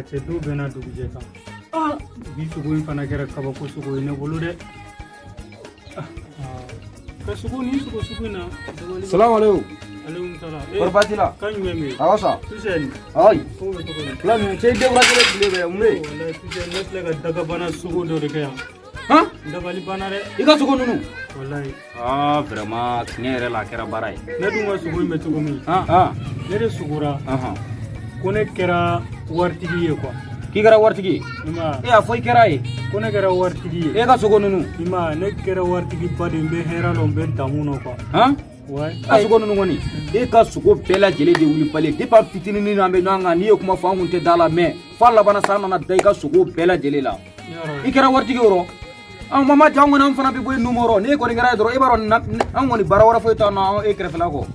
cɛ dɔw bɛ na dugujɛ kan bi sogo in fana kɛra kabako sogo ye ne bolo dɛ ka sogo ni sogo sugu in na salamu alaikum alaikum salam Kɔri la kan jumɛn bɛ yen awa sa Fuseni ayi ko bɛ cogo di fila ninnu cɛ i découragé tile bɛ mun bɛ yen wallahi Fuseni ne filɛ ka dagabana sugu dɔ de kɛ yan han dabali bana dɛ i ka sogo ninnu wallahi vraiment tiɲɛ yɛrɛ la a kɛra baara ye ne dun ka sogo in bɛ cogo min ne de sugura ko ne kɛra waritigi ye quoi k'i kɛra waritigi ye ima e a fɔ i kɛra ye ko ne kɛra waritigi ye e ka sogo ninnu ima ne kɛra waritigi ba de n bɛ hɛrɛ la n bɛ damu na quoi ouais ka sogo ninnu kɔni e ka sogo bɛɛ lajɛlen de wuli pale depuis an fitinin na an bɛ ɲɔgɔn kan n'i ye kuma fɔ an kun tɛ da la mais f'a labanna sa an nana da i ka sogo bɛɛ lajɛlen la i kɛra waritigi yɔrɔ mama jan kɔni an fana bɛ bɔ yen numɔrɔ n'e kɔni kɛra ye dɔrɔn e b'a dɔn an kɔni baara wɛrɛ foyi t'an na e kɛrɛfɛla kɔ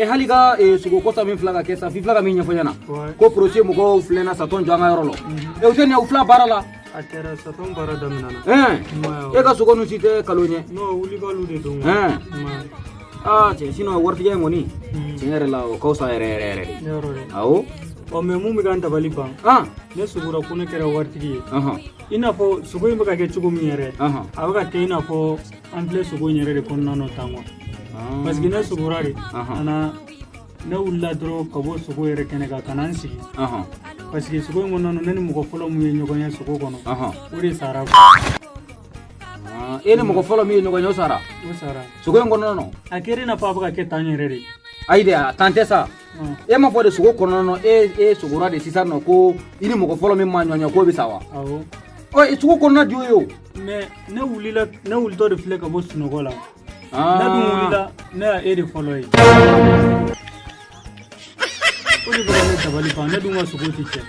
hali ka sogo kosa min filɛ ka kɛ sa f'i filɛ ka min ɲɛfɔ ɲɛna ko projet mɔgɔw filɛ na satɔn jɔ an ka yɔrɔ la u tɛ nin u filɛ baara la a kɛra satɔn baara daminɛna e ka sogo ninnu si tɛ kalo ɲɛ non wulibaliw de don cɛ sinon waritigi in kɔni tiɲɛ yɛrɛ la o ka fisa yɛrɛ yɛrɛ yɛrɛ de awɔ mais mun bɛ k'an dabali ban ne sugura ko ne kɛra waritigi ye i n'a fɔ sogo in bɛ ka kɛ cogo min yɛrɛ a bɛ ka kɛ i n'a fɔ an filɛ sogo in yɛrɛ de kɔnɔna na tan quoi parce que ne sugura de kana ne wulila dɔrɔn ka bɔ sogo yɛrɛ kɛnɛ kan ka na n sigi parce que sogo in kɔnɔna na ne ni mɔgɔ fɔlɔ min ye ɲɔgɔn ye sogo kɔnɔ o de sara e ni mɔgɔ fɔlɔ min ye ɲɔgɔn ye o sara sogo in kɔnɔna na a kɛra i n'a fɔ a bɛ ka kɛ tan yɛrɛ de ayi de a tan tɛ sa e ma fɔ de sogo kɔnɔna na e sogora de sisan nɔ ko i ni mɔgɔ fɔlɔ min ma ɲɔgɔn ye k'o bɛ sa wa awɔ sogo kɔnɔna ju ye o mais ne wulitɔ de filɛ ka bɔ sunɔgɔ la ne dun wulila ne y'a e de fɔlɔ ye o de bɛ ka ne dabali ban ne dun ka sogo tɛ cɛ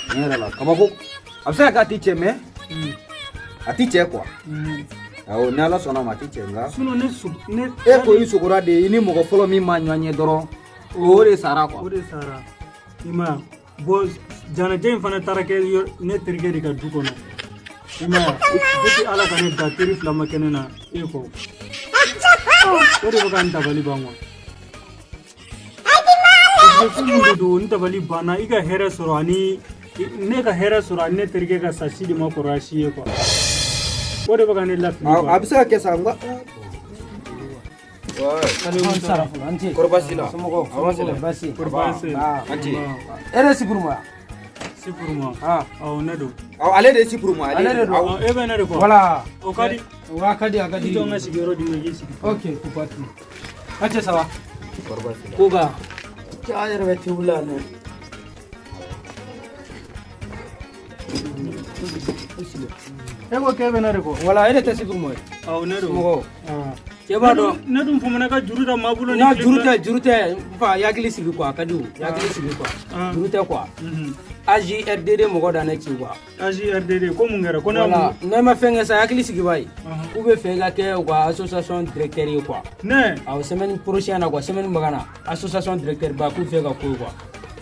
tiɲɛ yɛrɛ la kabako a bɛ se ka kɛ a tɛ cɛ mais a tɛ cɛ quoi awɔ ni ala sɔnna ma a tɛ cɛ nka sinon e ko i sogora de i ni mɔgɔ fɔlɔ min ma ɲɔgɔn ye dɔrɔn o de sara quoi o de sara i ma bon janajɛ in fana taara kɛ ne terikɛ de ka du kɔnɔ i ma depuis ala ka ne da teri fila ma kɛ ne na e kɔ o de bɛ ka n dabali ban quoi parce que ko mun de don n dabali banna i ka hɛrɛ sɔrɔ ani ne ka hɛrɛ sɔrɔ ani ne terikɛ ka sa si de ma kɔrɔ a si ye quoi o de bɛ ka ne lafili quoi a bɛ se ka kɛ sa nka kɔrɔ baasi la basi e de Sipuruma Sipuruma awɔ ne don ale de Sipuruma ale de don e bɛ ne de kɔ voilà o ka di a ka di i jɔ n ka sigiyɔrɔ di ma i k'i sigi ok kupati a cɛ ça va kɔrɔ baasi la ko ka cɛ an yɛrɛ bɛ tewu la nɔ e ko k'e bɛ ne de kɔ voilà e de tɛ Sipuruma ye awɔ ne don mɔgɔ cɛ b'a dɔn ne dun fɔmana ka juru da maa bolo non juru tɛ fa yakili sigi quoi a ka di o yakili sigi quoi juru tɛ quoi AJRDD mɔgɔ da ne ci quoi AJRDD ko mun kɛra ko ne ma fɛn kɛ sa yakili sigi ba ye k'u bɛ fɛ ka kɛ u ka association directeur ye quoi ne awɔ semaine prochaine na quoi semaine min bɛ ka na association directeur ba k'u fɛ ka ko ye quoi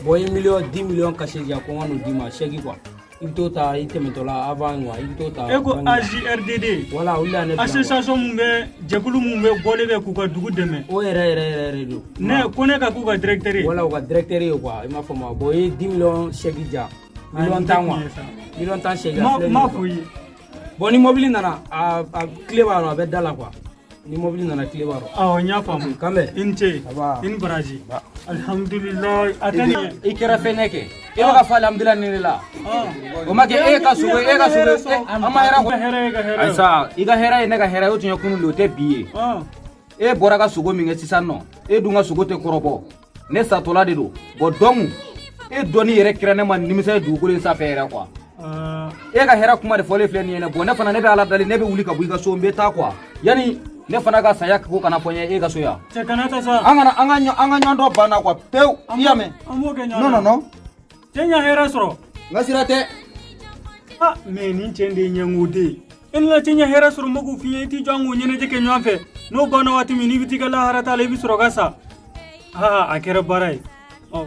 bon i million 10 millions cachet diya ko n ka n'o d'i ma chèque quoi i bɛ t'o ta i tɛmɛtɔ la avant quoi i bɛ t'o ta e ko AJRDD voilà olu de ne bila association mun bɛ jɛkulu mun bɛ bɔlen bɛ k'u ka dugu dɛmɛ o yɛrɛ don ne ko ne ka k'u ka directeur ye voilà u ka directeur ye quoi i m'a fɔ ma bon i ye 10 millions chèque diya million tan quoi million tan chèque m'a fɔ i ye bon ni mobili nana a tile b'a rɔ a bɛ da la quoi ni mobili nana tile b'a rɔ awɔ n y'a faamu kanbɛ i ni ce i ni baraji alhamdulilayi a tɛ nin ye i kɛra fɛnɛ kɛ e bɛ ka fɔ alhamdulilayi nin de la o ma kɛ e ka sogo an ma hɛrɛ ko ayisa i ka hɛrɛ ye ne ka hɛrɛ ye o tun ye kunun de o tɛ bi ye e bɔra ka sogo min kɛ sisan nɔ e dun ka sogo tɛ kɔrɔbɔ ne satɔla de don bon donc e dɔnni yɛrɛ kɛra ne ma nimisa ye dugukolo in sanfɛ yɛrɛ quoi e ka hɛrɛ kuma de fɔlen filɛ nin ye bon ne fana ne bɛ ala dali ne bɛ wuli ka bɔ i ka so n bɛ taa quoi yani ne fana ka saya ko kana fɔ n ye e ka so yan cɛ kana ta sa an ka ɲɔgɔn dɔ banna quoi pewu i y'a mɛn an b'o kɛ ɲɔgɔn non cɛ ɲa hɛrɛ sɔrɔ n ka sira tɛ mais nin cɛ de ye ɲɛngo de ye e ni la cɛ ɲa hɛrɛ sɔrɔ n bɛ k'o f'i ye i t'i jɔ an k'o ɲɛnajɛ kɛ ɲɔgɔn fɛ n'o banna waati min n'i bɛ t'i ka lahara ta la i bɛ sɔrɔ ka sa a kɛra baara ye